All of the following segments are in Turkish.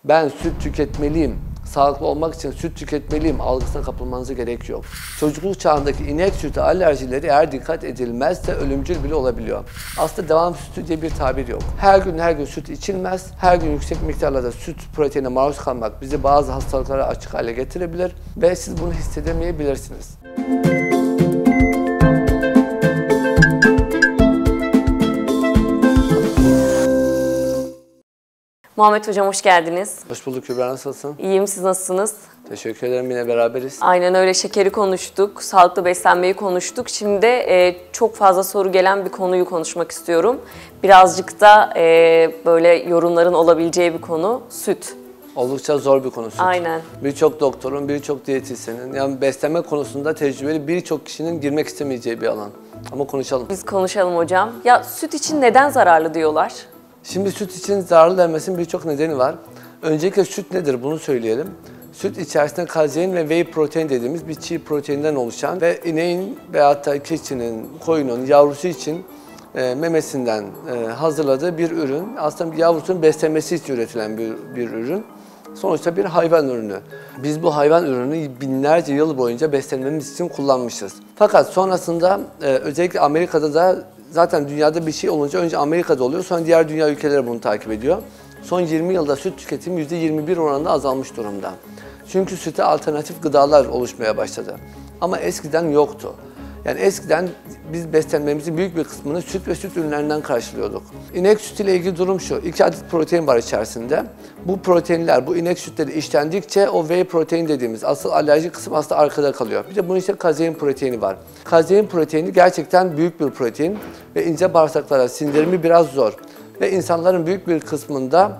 ben süt tüketmeliyim, sağlıklı olmak için süt tüketmeliyim algısına kapılmanıza gerek yok. Çocukluk çağındaki inek sütü alerjileri eğer dikkat edilmezse ölümcül bile olabiliyor. Aslında devam sütü diye bir tabir yok. Her gün süt içilmez. Her gün yüksek miktarlarda süt proteine maruz kalmak bizi bazı hastalıklara açık hale getirebilir ve siz bunu hissedemeyebilirsiniz. Muhammed Hocam hoş geldiniz. Hoş bulduk Kübra, nasılsın? İyiyim, siz nasılsınız? Teşekkür ederim, yine beraberiz. Aynen öyle, şekeri konuştuk, sağlıklı beslenmeyi konuştuk. Şimdi çok fazla soru gelen bir konuyu konuşmak istiyorum. Birazcık da böyle yorumların olabileceği bir konu, süt. Oldukça zor bir konu süt. Aynen. Birçok doktorun, birçok diyetisyenin, yani beslenme konusunda tecrübeli birçok kişinin girmek istemeyeceği bir alan. Ama konuşalım. Biz konuşalım hocam. Ya süt için neden zararlı diyorlar? Şimdi süt için zararlı denmesinin birçok nedeni var. Öncelikle süt nedir bunu söyleyelim. Süt içerisinde kazein ve whey protein dediğimiz bir çiğ proteinden oluşan ve ineğin veyahut da keçinin, koyunun yavrusu için memesinden hazırladığı bir ürün. Aslında yavrusunun beslenmesi için üretilen bir ürün. Sonuçta bir hayvan ürünü. Biz bu hayvan ürünü binlerce yıl boyunca beslenmemiz için kullanmışız. Fakat sonrasında özellikle Amerika'da da zaten dünyada bir şey olunca önce Amerika'da oluyor, sonra diğer dünya ülkeleri bunu takip ediyor. Son 20 yılda süt tüketimi %21 oranında azalmış durumda. Çünkü süte alternatif gıdalar oluşmaya başladı. Ama eskiden yoktu. Yani eskiden biz beslenmemizin büyük bir kısmını süt ve süt ürünlerinden karşılıyorduk. İnek sütüyle ilgili durum şu, 2 adet protein var içerisinde. Bu proteinler, bu inek sütleri işlendikçe o whey protein dediğimiz asıl alerjik kısım aslında arkada kalıyor. Bir de bunun işte kazein proteini var. Kazein proteini gerçekten büyük bir protein ve ince bağırsaklara sindirimi biraz zor. Ve insanların büyük bir kısmında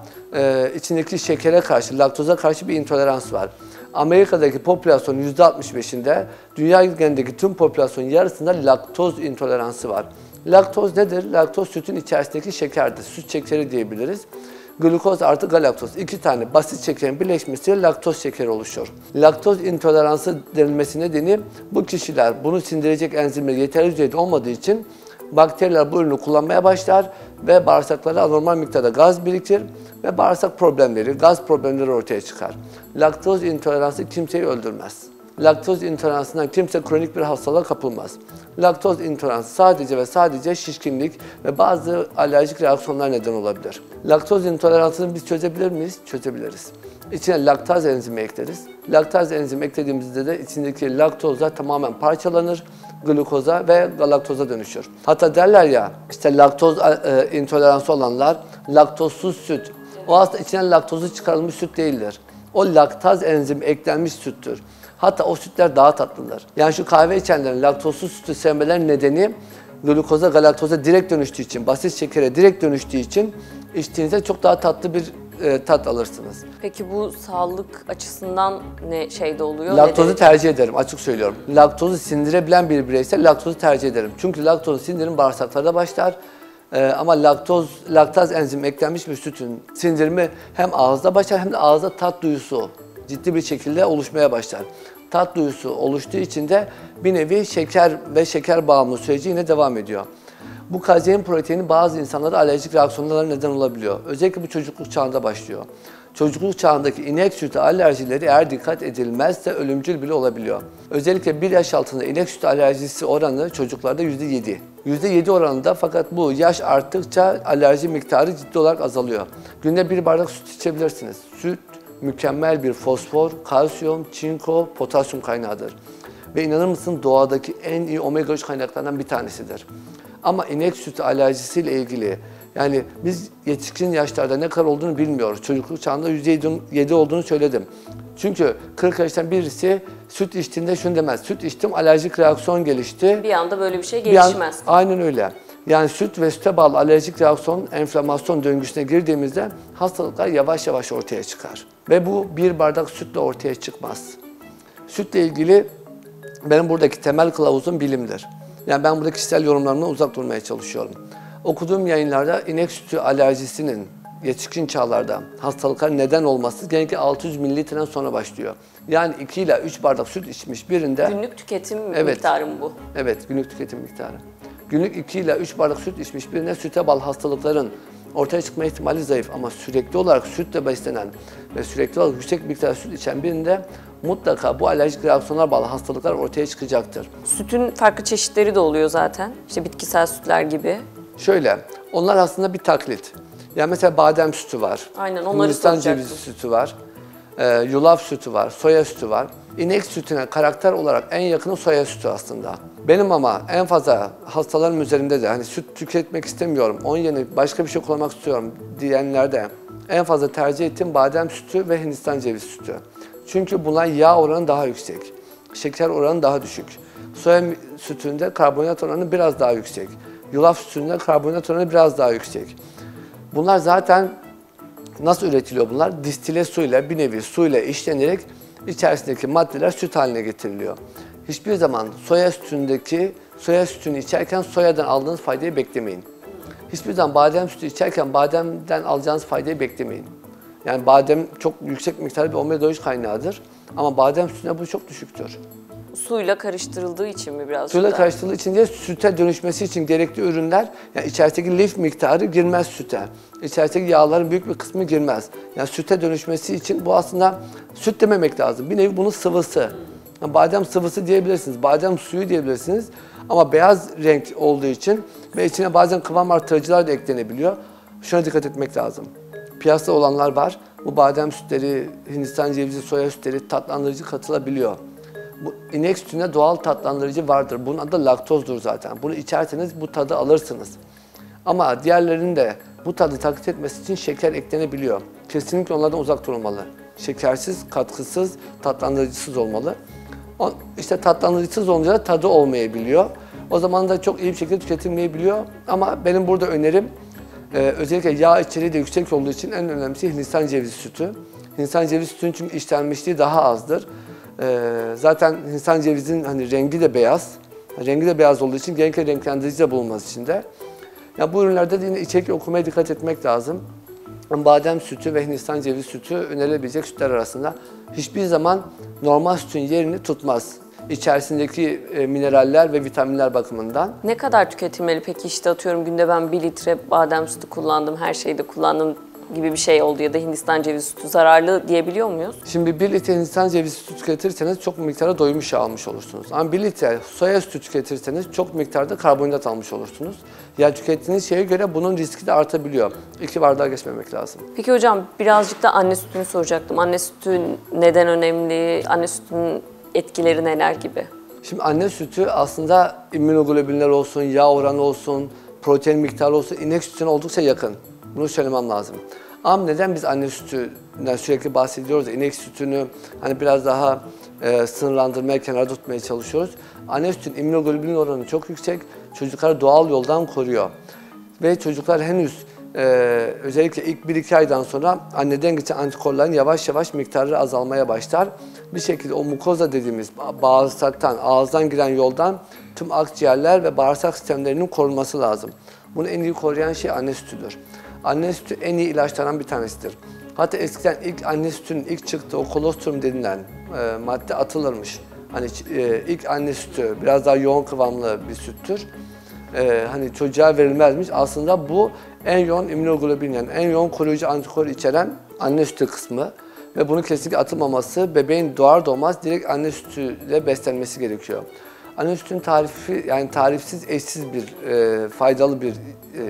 içindeki şekere karşı, laktoza karşı bir intolerans var. Amerika'daki popülasyonun %65'inde, dünya genelindeki tüm popülasyonun yarısında laktoz intoleransı var. Laktoz nedir? Laktoz sütün içerisindeki şekerdir. Süt şekeri diyebiliriz. Glukoz artı galaktoz. 2 tane basit şekerin birleşmesiyle laktoz şekeri oluşuyor. Laktoz intoleransı denilmesi nedeni bu kişiler bunu sindirecek enzimleri yeterli düzeyde olmadığı için bakteriler bu ürünü kullanmaya başlar ve bağırsaklara anormal miktarda gaz birikir ve bağırsak problemleri, gaz problemleri ortaya çıkar. Laktoz intoleransı kimseyi öldürmez. Laktoz intoleransından kimse kronik bir hastalığa kapılmaz. Laktoz intoleransı sadece ve sadece şişkinlik ve bazı alerjik reaksiyonlar neden olabilir. Laktoz intoleransını biz çözebilir miyiz? Çözebiliriz. İçine laktaz enzimi ekleriz. Laktaz enzimi eklediğimizde de içindeki laktozlar tamamen parçalanır, glukoza ve galaktoza dönüşür. Hatta derler ya, işte laktoz intoleransı olanlar laktozsuz süt. O aslında içinden laktozu çıkarılmış süt değildir. O laktaz enzimi eklenmiş süttür. Hatta o sütler daha tatlıdır. Yani şu kahve içenlerin laktozsuz sütü sevmelerinin nedeni glukoza, galaktoza direkt dönüştüğü için, basit şekere direkt dönüştüğü için içtiğinizde çok daha tatlı bir tat alırsınız. Peki bu sağlık açısından ne şeyde oluyor? Laktozu tercih ederim, açık söylüyorum. Laktozu sindirebilen bir bireyse laktozu tercih ederim. Çünkü laktozun sindirimi bağırsaklarda başlar. Ama laktaz enzimi eklenmiş bir sütün sindirimi hem ağızda başlar hem de ağızda tat duyusu ciddi bir şekilde oluşmaya başlar. Tat duyusu oluştuğu için de bir nevi şeker ve şeker bağımlılığı süreci yine devam ediyor. Bu kazein proteini bazı insanlara alerjik reaksiyonlara neden olabiliyor. Özellikle bu çocukluk çağında başlıyor. Çocukluk çağındaki inek sütü alerjileri eğer dikkat edilmezse ölümcül bile olabiliyor. Özellikle 1 yaş altında inek sütü alerjisi oranı çocuklarda %7. %7 oranında, fakat bu yaş arttıkça alerji miktarı ciddi olarak azalıyor. Günde 1 bardak süt içebilirsiniz. Süt mükemmel bir fosfor, kalsiyum, çinko, potasyum kaynağıdır. Ve inanır mısın, doğadaki en iyi omega 3 kaynaklarından bir tanesidir. Ama inek sütü alerjisiyle ilgili, yani biz yetişkin yaşlarda ne kadar olduğunu bilmiyoruz. Çocukluk çağında %7 olduğunu söyledim. Çünkü 40 yaştan birisi süt içtiğinde şunu demez: süt içtim, alerjik reaksiyon gelişti. Bir anda böyle bir şey gelişmez. Aynen öyle. Yani süt ve süte bağlı alerjik reaksiyon, enflamasyon döngüsüne girdiğimizde hastalıklar yavaş yavaş ortaya çıkar. Ve bu 1 bardak sütle ortaya çıkmaz. Sütle ilgili benim buradaki temel kılavuzum bilimdir. Yani ben burada kişisel yorumlarımdan uzak durmaya çalışıyorum. Okuduğum yayınlarda inek sütü alerjisinin yetişkin çağlarda hastalıklar neden olması genellikle 600 mililitreden sonra başlıyor. Yani 2 ile 3 bardak süt içmiş birinde... Günlük tüketim miktarı mı bu? Evet, günlük tüketim miktarı. Günlük 2 ile 3 bardak süt içmiş birine süte bağlı hastalıkların ortaya çıkma ihtimali zayıf ama sürekli olarak sütle beslenen ve sürekli olarak yüksek miktarda süt içen birinde mutlaka bu alerjik reaksiyonlar bağlı hastalıklar ortaya çıkacaktır. Sütün farklı çeşitleri de oluyor zaten. İşte bitkisel sütler gibi. Şöyle, onlar aslında bir taklit. Yani mesela badem sütü var, Aynen, onları Hindistan soracaktım. cevizi sütü var, yulaf sütü var, soya sütü var. İnek sütüne karakter olarak en yakını soya sütü aslında. Benim ama en fazla hastalarım üzerinde de hani süt tüketmek istemiyorum, onun yerine başka bir şey kullanmak istiyorum diyenlerde en fazla tercih ettiğim badem sütü ve Hindistan cevizi sütü. Çünkü bunlar yağ oranı daha yüksek, şeker oranı daha düşük. Soya sütünde karbonhidrat oranı biraz daha yüksek. Yulaf sütünde karbonhidrat oranı biraz daha yüksek. Bunlar zaten nasıl üretiliyor bunlar? Distile suyla, bir nevi suyla işlenerek içerisindeki maddeler süt haline getiriliyor. Hiçbir zaman soya sütünü içerken soyadan aldığınız faydayı beklemeyin. Hiçbir zaman badem sütü içerken bademden alacağınız faydayı beklemeyin. Yani badem çok yüksek miktarda bir omega 3 kaynağıdır ama badem sütüne bu çok düşüktür. Suyla karıştırıldığı için mi birazcık Suyla da? karıştırıldığı için de süte dönüşmesi için gerekli ürünler, yani içerisindeki lif miktarı girmez süte. İçerisindeki yağların büyük bir kısmı girmez. Yani süte dönüşmesi için bu aslında süt dememek lazım. Bir nevi bunun sıvısı. Yani badem sıvısı diyebilirsiniz, badem suyu diyebilirsiniz. Ama beyaz renk olduğu için ve içine bazen kıvam artırıcılar da eklenebiliyor. Şuna dikkat etmek lazım. Piyasada olanlar var. Bu badem sütleri, Hindistan cevizi, soya sütleri tatlandırıcı katılabiliyor. Bu inek sütünde doğal tatlandırıcı vardır. Bunun adı laktozdur zaten. Bunu içerseniz bu tadı alırsınız. Ama diğerlerinin de bu tadı taklit etmesi için şeker eklenebiliyor. Kesinlikle onlardan uzak durulmalı. Şekersiz, katkısız, tatlandırıcısız olmalı. İşte tatlandırıcısız olunca da tadı olmayabiliyor. O zaman da çok iyi bir şekilde tüketilmeyebiliyor. Ama benim burada önerim özellikle yağ içeriği de yüksek olduğu için en önemlisi Hindistan cevizi sütü. Hindistan cevizi sütünün çünkü işlenmişliği daha azdır. Zaten Hindistan cevizinin hani rengi de beyaz. Rengi de beyaz olduğu için genellikle renklendirici de bulunmaz içinde. Ya bu ürünlerde de yine içerik okumaya dikkat etmek lazım. Badem sütü ve Hindistan cevizi sütü önerilebilecek sütler arasında hiçbir zaman normal sütün yerini tutmaz. İçerisindeki mineraller ve vitaminler bakımından. Ne kadar tüketilmeli peki? İşte atıyorum günde ben 1 litre badem sütü kullandım, her şeyde kullandım gibi bir şey oldu ya da Hindistan cevizi sütü zararlı diyebiliyor muyuz? Şimdi 1 litre Hindistan cevizi sütü tüketirseniz çok miktarda doymuş yağ almış olursunuz. Ama 1 litre soya sütü tüketirseniz çok miktarda karbonhidrat almış olursunuz. Yani tükettiğiniz şeye göre bunun riski de artabiliyor. 2 bardağa geçmemek lazım. Peki hocam birazcık da anne sütünü soracaktım. Anne sütü neden önemli? Anne sütünün etkileri neler gibi? Şimdi anne sütü aslında immünoglobülinler olsun, yağ oranı olsun, protein miktarı olsun inek sütüne oldukça yakın. Bunu söylemem lazım. Ama neden biz anne sütünden sürekli bahsediyoruz? İnek sütünü hani biraz daha sınırlandırmaya, kenara tutmaya çalışıyoruz. Anne sütünün immünoglobulin oranı çok yüksek. Çocukları doğal yoldan koruyor. Ve çocuklar henüz özellikle ilk 1-2 aydan sonra anneden geçen antikorların yavaş yavaş miktarı azalmaya başlar. Bir şekilde o mukoza dediğimiz bağırsaktan, ağızdan giren yoldan tüm akciğerler ve bağırsak sistemlerinin korunması lazım. Bunu en iyi koruyan şey anne sütüdür. Anne sütü en iyi ilaçlardan bir tanesidir. Hatta eskiden ilk anne sütünün ilk çıktığı o kolostrum denilen madde atılırmış. Hani ilk anne sütü biraz daha yoğun kıvamlı bir süttür. Hani çocuğa verilmezmiş. Aslında bu en yoğun immünoglobulin yani en yoğun koruyucu antikor içeren anne sütü kısmı. Ve bunu kesinlikle atılmaması, bebeğin doğar doğmaz direkt anne sütüyle beslenmesi gerekiyor. Anne sütünün tarifi yani tarifsiz, eşsiz bir faydalı bir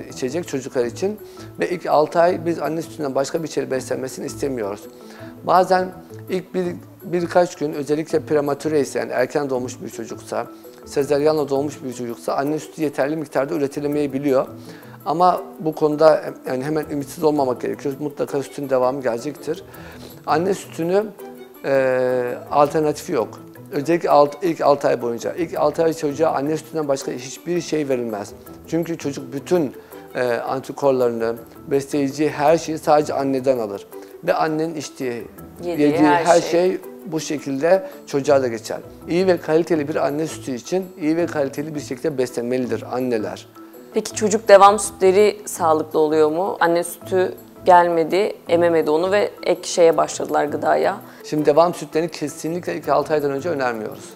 içecek çocuklar için ve ilk 6 ay biz anne sütünden başka bir şeyle beslenmesini istemiyoruz. Bazen ilk birkaç gün özellikle prematüre ise yani erken doğmuş bir çocuksa, sezaryenle doğmuş bir çocuksa anne sütü yeterli miktarda üretilemeyebiliyor. Ama bu konuda yani hemen ümitsiz olmamak gerekiyor. Mutlaka sütün devamı gelecektir. Anne sütünü alternatifi yok. Özellikle ilk 6 ay boyunca. İlk 6 ay çocuğa anne sütünden başka hiçbir şey verilmez. Çünkü çocuk bütün antikorlarını, besleyici her şeyi sadece anneden alır. Ve annenin içtiği, yediği her şey bu şekilde çocuğa da geçer. İyi ve kaliteli bir anne sütü için iyi ve kaliteli bir şekilde beslenmelidir anneler. Peki çocuk devam sütleri sağlıklı oluyor mu? Anne sütü gelmedi, ememedi onu ve ek şeye başladılar gıdaya. Şimdi devam sütlerini kesinlikle ilk 6 aydan önce önermiyoruz.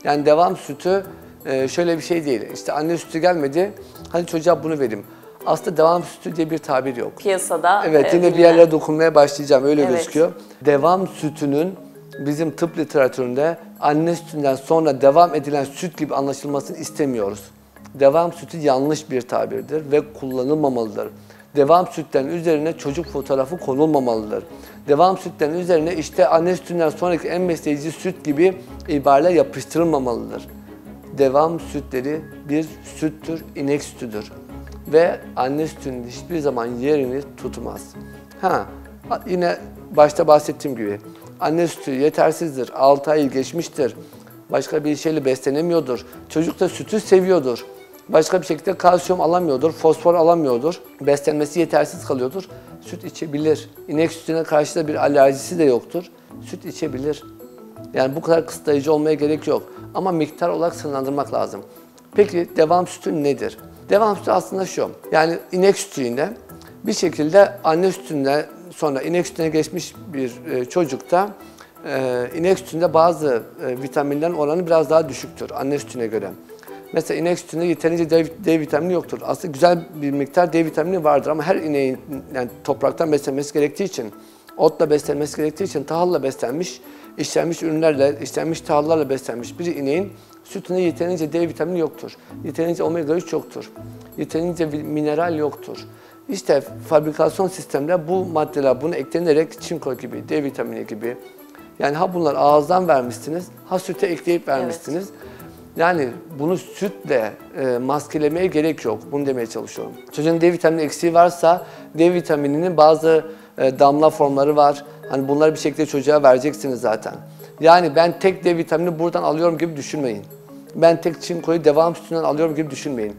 Yani devam sütü şöyle bir şey değil. İşte anne sütü gelmedi, hadi çocuğa bunu vereyim. Aslında devam sütü diye bir tabir yok. Piyasada Evet, yine bir bilinen. yerlere dokunmaya başlayacağım, öyle Evet. gözüküyor. Devam sütünün bizim tıp literatüründe anne sütünden sonra devam edilen süt gibi anlaşılmasını istemiyoruz. Devam sütü yanlış bir tabirdir ve kullanılmamalıdır. Devam sütten üzerine çocuk fotoğrafı konulmamalıdır. Devam sütten üzerine işte anne sütünden sonraki en besleyici süt gibi ibareler yapıştırılmamalıdır. Devam sütleri bir süttür, inek sütüdür. Ve anne sütünün hiçbir zaman yerini tutmaz. Yine başta bahsettiğim gibi anne sütü yetersizdir, 6 ay geçmiştir, başka bir şeyle beslenemiyordur, çocuk da sütü seviyordur, başka bir şekilde kalsiyum alamıyordur, fosfor alamıyordur, beslenmesi yetersiz kalıyordur, süt içebilir. İnek sütüne karşı da bir alerjisi de yoktur, süt içebilir. Yani bu kadar kısıtlayıcı olmaya gerek yok ama miktar olarak sınırlandırmak lazım. Peki devam sütü nedir? Devam sütü aslında şu, yani inek sütü yine bir şekilde anne sütünden sonra inek sütüne geçmiş bir çocukta inek sütünde bazı vitaminlerin oranı biraz daha düşüktür anne sütüne göre. Mesela inek sütünde yeterince D vitamini yoktur. Aslında güzel bir miktar D vitamini vardır ama her ineğin yani topraktan beslenmesi gerektiği için, otla beslenmesi gerektiği için tahılla beslenmiş, işlenmiş ürünlerle, işlenmiş tahıllarla beslenmiş bir ineğin sütünde yeterince D vitamini yoktur. Yeterince omega 3 yoktur. Yeterince mineral yoktur. İşte fabrikasyon sisteminde bu maddeler buna eklenerek çinko gibi, D vitamini gibi, yani ha bunlar ağızdan vermişsiniz, ha süte ekleyip vermişsiniz. Evet. Yani bunu sütle maskelemeye gerek yok. Bunu demeye çalışıyorum. Çocuğun D vitamini eksiği varsa D vitamininin bazı damla formları var. Hani bunları bir şekilde çocuğa vereceksiniz zaten. Yani ben tek D vitamini buradan alıyorum gibi düşünmeyin. Ben tek çinkoyu devam sütünden alıyorum gibi düşünmeyin.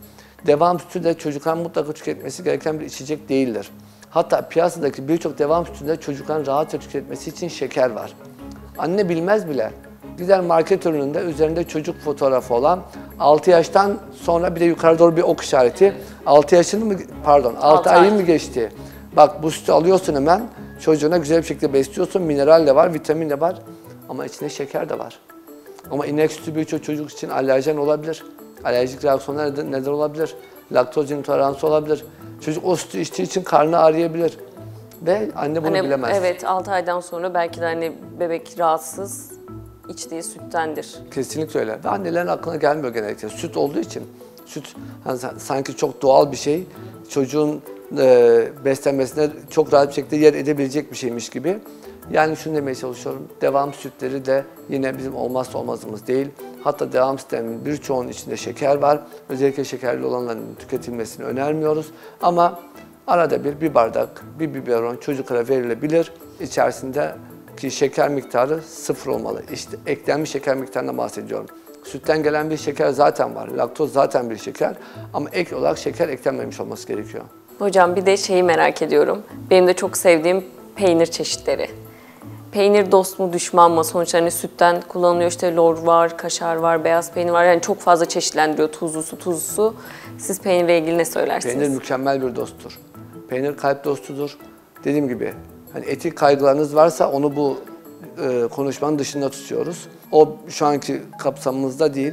Devam sütü de çocukların mutlaka tüketmesi gereken bir içecek değildir. Hatta piyasadaki birçok devam sütünde çocukların rahatça tüketmesi için şeker var. Anne bilmez bile. Gider market ürününde üzerinde çocuk fotoğrafı olan 6 yaştan sonra bir de yukarı doğru bir ok işareti. 6 yaşını mı pardon 6 ayı mı geçti? Bak bu sütü alıyorsun hemen çocuğuna güzel bir şekilde besliyorsun. Mineral de var, vitamin de var ama içinde şeker de var. Ama inek sütü birçok çocuk için alerjen olabilir. Alerjik reaksiyonlar neden olabilir? Laktoz intoleransı olabilir. Çocuk o sütü içtiği için karnı ağrıyabilir. Ve anne bunu bilemez. Evet, 6 aydan sonra belki de hani bebek rahatsız içtiği süttendir. Kesinlikle öyle. Ve annelerin aklına gelmiyor genellikle. Süt olduğu için. Süt hani sanki çok doğal bir şey. Çocuğun beslenmesine çok rahat bir şekilde yer edebilecek bir şeymiş gibi. Yani şunu demeye çalışıyorum. Devam sütleri de yine bizim olmazsa olmazımız değil. Hatta devam sütlerinin birçoğunun içinde şeker var. Özellikle şekerli olanların tüketilmesini önermiyoruz. Ama arada bir bardak, bir biberon çocuklara verilebilir. İçerisindeki şeker miktarı 0 olmalı. İşte eklenmiş şeker miktarından bahsediyorum. Sütten gelen bir şeker zaten var. Laktoz zaten bir şeker. Ama ek olarak şeker eklenmemiş olması gerekiyor. Hocam bir de şeyi merak ediyorum. Benim de çok sevdiğim peynir çeşitleri. Peynir dost mu düşman mı? Sonuçta hani sütten kullanılıyor, işte lor var, kaşar var, beyaz peynir var. Yani çok fazla çeşitlendiriyor, tuzlusu. Siz peynirle ilgili ne söylersiniz? Peynir mükemmel bir dosttur. Peynir kalp dostudur. Dediğim gibi hani etik kaygılarınız varsa onu bu konuşmanın dışında tutuyoruz. O şu anki kapsamımızda değil.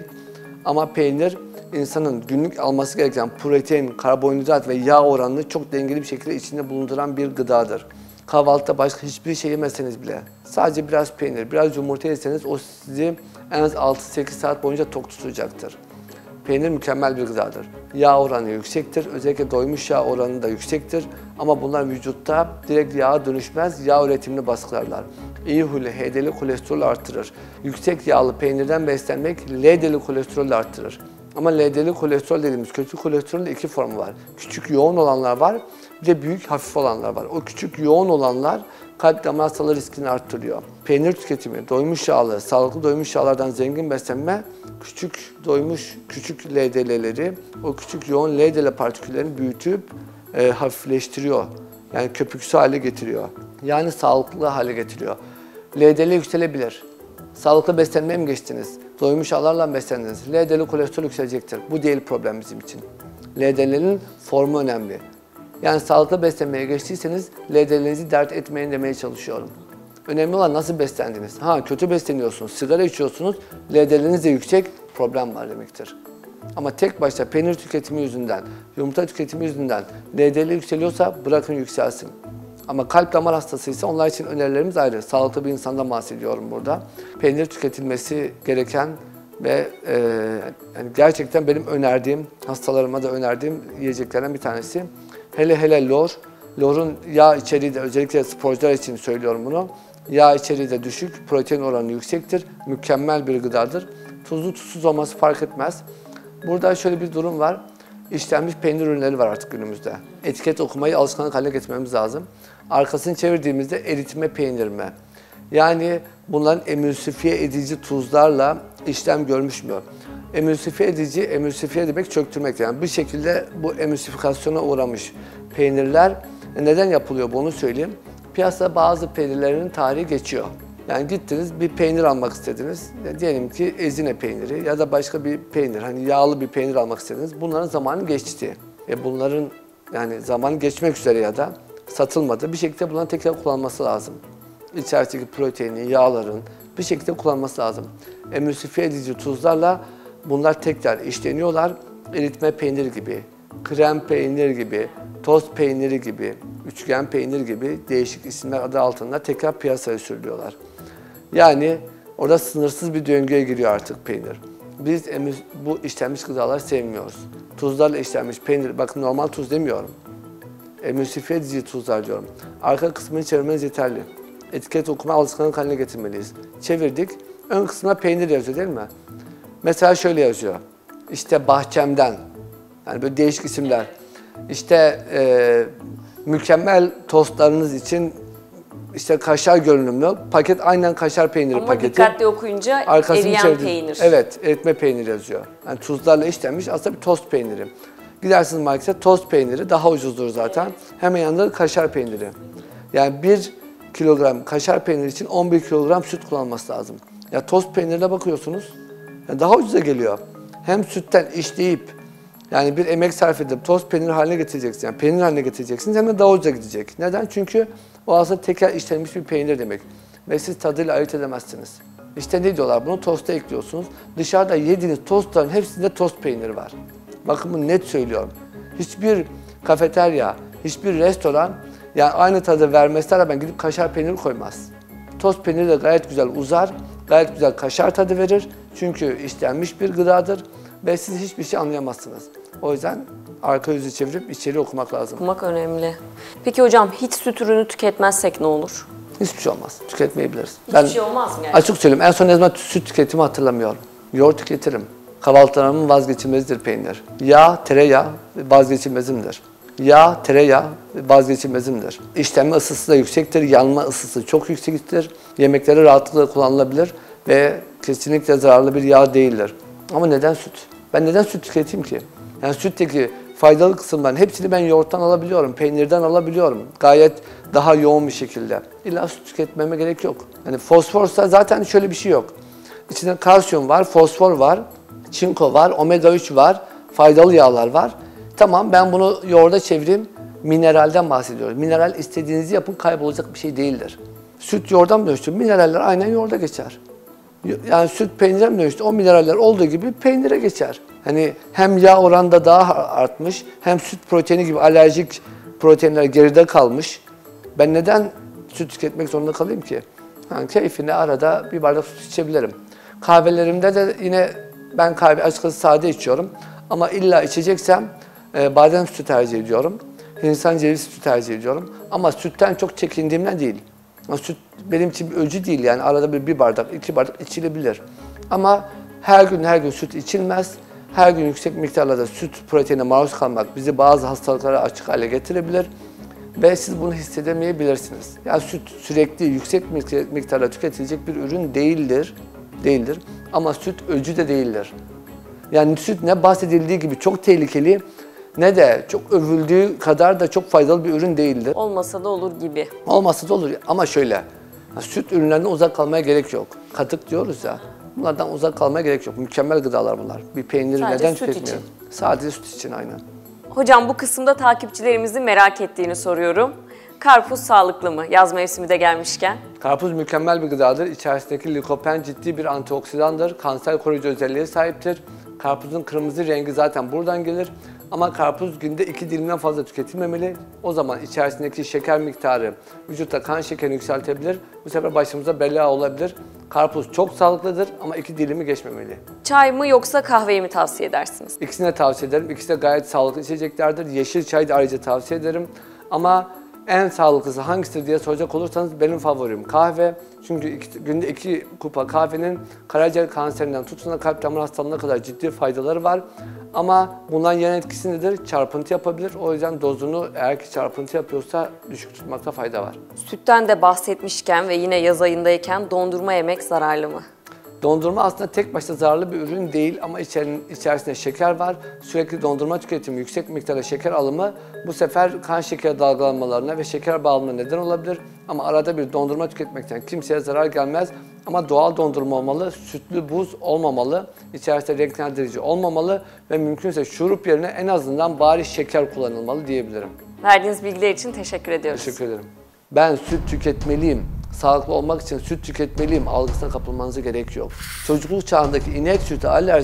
Ama peynir insanın günlük alması gereken protein, karbonhidrat ve yağ oranını çok dengeli bir şekilde içinde bulunduran bir gıdadır. Kahvaltıda başka hiçbir şey yemeseniz bile sadece biraz peynir, biraz yumurta yeseniz o sizi en az 6-8 saat boyunca tok tutacaktır. Peynir mükemmel bir gıdadır. Yağ oranı yüksektir. Özellikle doymuş yağ oranı da yüksektir. Ama bunlar vücutta direkt yağa dönüşmez, yağ üretimini baskılarlar. İyi huylu HDL kolesterolü artırır. Yüksek yağlı peynirden beslenmek LDL kolesterolü artırır. Ama LDL kolesterol dediğimiz kötü kolesterolün de iki formu var. Küçük yoğun olanlar var, bir de büyük hafif olanlar var. O küçük yoğun olanlar kalp damar hastalığı riskini arttırıyor. Peynir tüketimi, doymuş yağlı, sağlıklı doymuş yağlardan zengin beslenme, küçük LDL'leri, o küçük yoğun LDL partiküllerini büyütüp hafifleştiriyor. Yani köpüksü hale getiriyor. Yani sağlıklı hale getiriyor. LDL yükselebilir. Sağlıklı beslenmeye mi geçtiniz? Doymuş yağlarla beslendiniz. LDL kolesterol yükselecektir. Bu değil problem bizim için. LDL'nin formu önemli. Yani sağlıklı beslenmeye geçtiyseniz LDL'nizi dert etmeyin demeye çalışıyorum. Önemli olan nasıl beslendiniz? Kötü besleniyorsunuz, sigara içiyorsunuz, LDL'niz de yüksek, problem var demektir. Ama tek başına peynir tüketimi yüzünden, yumurta tüketimi yüzünden LDL yükseliyorsa bırakın yükselsin. Ama kalp damar hastasıysa onlar için önerilerimiz ayrı. Sağlıklı bir insandan bahsediyorum burada. Peynir tüketilmesi gereken ve yani gerçekten benim önerdiğim, hastalarıma da önerdiğim yiyeceklerden bir tanesi. Hele lor. Lorun yağ içeriği de, özellikle sporcular için söylüyorum bunu. Yağ içeriği de düşük, protein oranı yüksektir. Mükemmel bir gıdadır. Tuzlu tuzsuz olması fark etmez. Burada şöyle bir durum var. İşlenmiş peynir ürünleri var artık günümüzde. Etiket okumayı alışkanlık haline getirmemiz lazım. Arkasını çevirdiğimizde eritme peynir mi? Yani bunların emülsifiye edici tuzlarla işlem görmüş mü? Emülsifiye edici, emülsifiye demek çöktürmek. Yani bir şekilde bu emülsifikasyona uğramış peynirler neden yapılıyor bunu söyleyeyim. Piyasada bazı peynirlerin tarihi geçiyor. Yani gittiniz bir peynir almak istediniz. Diyelim ki ezine peyniri ya da başka bir peynir, hani yağlı bir peynir almak istediniz. Bunların zamanı geçti. Bunların yani zamanı geçmek üzere ya da satılmadı. Bir şekilde bunların tekrar kullanılması lazım. İçerisindeki proteini, yağların bir şekilde kullanılması lazım. Emülsifiye edici tuzlarla bunlar tekrar işleniyorlar. Eritme peynir gibi, krem peynir gibi, toz peyniri gibi, üçgen peynir gibi değişik isimler adı altında tekrar piyasaya sürülüyorlar. Yani orada sınırsız bir döngüye giriyor artık peynir. Biz bu işlenmiş gıdaları sevmiyoruz. Tuzlarla işlenmiş peynir, bakın normal tuz demiyorum. Emülsifiye edici tuzlar diyorum. Arka kısmını çevirmeniz yeterli. Etiket okuma alışkanlık haline getirmeliyiz. Çevirdik. Ön kısmına peynir yazıyor değil mi? Mesela şöyle yazıyor. İşte bahçemden. Yani böyle değişik isimler. İşte mükemmel tostlarınız için işte kaşar görünümlü paket, aynen kaşar peyniri ama paketi. Ama dikkatli okuyunca eriyen peynir. Evet, eritme peyniri yazıyor. Yani tuzlarla işlenmiş aslında bir tost peyniri. Gidersiniz markete tost peyniri daha ucuzdur zaten. Hemen yanında kaşar peyniri. Yani 1 kilogram kaşar peyniri için 11 kilogram süt kullanılması lazım. Ya tost peynirine bakıyorsunuz, yani daha ucuza geliyor. Hem sütten işleyip, yani bir emek sarf edip tost peynir haline getireceksiniz. Yani peynir haline getireceksiniz, hem de daha ucuza gidecek. Neden? Çünkü o aslında tekrar işlenmiş bir peynir demek. Ve siz tadıyla ayırt edemezsiniz. İşte ne diyorlar? Bunu tosta ekliyorsunuz. Dışarıda yediğiniz tostların hepsinde tost peyniri var. Bakın bunu net söylüyorum. Hiçbir kafeterya, hiçbir restoran yani aynı tadı vermesine rağmen gidip kaşar peyniri koymaz. Tost peyniri de gayet güzel uzar, gayet güzel kaşar tadı verir. Çünkü işlenmiş bir gıdadır ve siz hiçbir şey anlayamazsınız. O yüzden arka yüzü çevirip içeri okumak lazım. Okumak önemli. Peki hocam hiç süt ürünü tüketmezsek ne olur? Hiçbir şey olmaz. Tüketmeyebiliriz. Hiçbir şey olmaz mı gerçekten? Açık söyleyeyim, en son ne zaman süt tüketimi hatırlamıyorum. Yoğurt tüketirim. Kahvaltılarımın vazgeçilmezidir peynir. Yağ, tereyağı vazgeçilmezimdir. Yağ, tereyağı vazgeçilmezimdir. İşlenme ısısı da yüksektir, yanma ısısı çok yüksektir. Yemeklere rahatlıkla kullanılabilir ve kesinlikle zararlı bir yağ değildir. Ama neden süt? Ben neden süt tüketeyim ki? Yani sütteki faydalı kısımların hepsini ben yoğurttan alabiliyorum, peynirden alabiliyorum. Gayet daha yoğun bir şekilde. İlla süt tüketmeme gerek yok. Yani fosforsa zaten şöyle bir şey yok. İçinde kalsiyum var, fosfor var, çinko var, omega 3 var, faydalı yağlar var. Tamam, ben bunu yoğurda çevireyim, mineralden bahsediyoruz. Mineral istediğinizi yapın, kaybolacak bir şey değildir. Süt yoğurda mı dönüştü? Mineraller aynen yoğurda geçer. Yani süt peynire mi dönüştü? O mineraller olduğu gibi peynire geçer. Hani hem yağ oranında daha artmış, hem süt proteini gibi alerjik proteinler geride kalmış. Ben neden süt tüketmek zorunda kalayım ki? Yani keyfine arada bir bardak süt içebilirim. Kahvelerimde de yine ben kahve açıkçası sade içiyorum. Ama illa içeceksem badem sütü tercih ediyorum. Hindistan cevizi sütü tercih ediyorum. Ama sütten çok çekindiğimden değil. Süt benim için bir öcü değil, yani arada bir bardak, 2 bardak içilebilir. Ama her gün süt içilmez. Her gün yüksek miktarlarda süt proteine maruz kalmak bizi bazı hastalıklara açık hale getirebilir. Ve siz bunu hissedemeyebilirsiniz. Yani süt sürekli yüksek miktarda tüketilecek bir ürün değildir. Ama süt öcü de değildir. Yani süt ne bahsedildiği gibi çok tehlikeli, ne de çok övüldüğü kadar da çok faydalı bir ürün değildir. Olmasa da olur gibi. Olmasa da olur ama şöyle, süt ürünlerinden uzak kalmaya gerek yok. Katık diyoruz ya, bunlardan uzak kalmaya gerek yok. Mükemmel gıdalar bunlar. Bir peyniri sadece neden süt tüketmiyorum? Sadece süt için aynen. Hocam bu kısımda takipçilerimizin merak ettiğini soruyorum. Karpuz sağlıklı mı? Yaz mevsimi de gelmişken. Karpuz mükemmel bir gıdadır. İçerisindeki likopen ciddi bir antioksidandır. Kanser koruyucu özelliğe sahiptir. Karpuzun kırmızı rengi zaten buradan gelir. Ama karpuz günde 2 dilimden fazla tüketilmemeli. O zaman içerisindeki şeker miktarı vücutta kan şekerini yükseltebilir. Bu sefer başımıza bela olabilir. Karpuz çok sağlıklıdır ama 2 dilimi geçmemeli. Çay mı yoksa kahveyi mi tavsiye edersiniz? İkisini de tavsiye ederim. İkisi de gayet sağlıklı içeceklerdir. Yeşil çayı da ayrıca tavsiye ederim. Ama en sağlıklısı hangisidir diye soracak olursanız benim favorim kahve. Çünkü günde 2 kupa kahvenin karaciğer kanserinden tutun da kalp damar hastalığına kadar ciddi faydaları var. Ama bundan yan etkisi nedir? Çarpıntı yapabilir. O yüzden dozunu eğer ki çarpıntı yapıyorsa düşük tutmakta fayda var. Sütten de bahsetmişken ve yine yaz ayındayken dondurma yemek zararlı mı? Dondurma aslında tek başına zararlı bir ürün değil ama içerisinde şeker var. Sürekli dondurma tüketimi, yüksek miktarda şeker alımı bu sefer kan şekeri dalgalanmalarına ve şeker bağımlılığına neden olabilir. Ama arada bir dondurma tüketmekten kimseye zarar gelmez. Ama doğal dondurma olmalı, sütlü buz olmamalı, içerisinde renklendirici olmamalı ve mümkünse şurup yerine en azından bari şeker kullanılmalı diyebilirim. Verdiğiniz bilgiler için teşekkür ediyoruz. Teşekkür ederim. Ben süt tüketmeliyim, sağlıklı olmak için süt tüketmeliyim algısına kapılmanıza gerek yok. Çocukluk çağındaki inek sütü alerjisi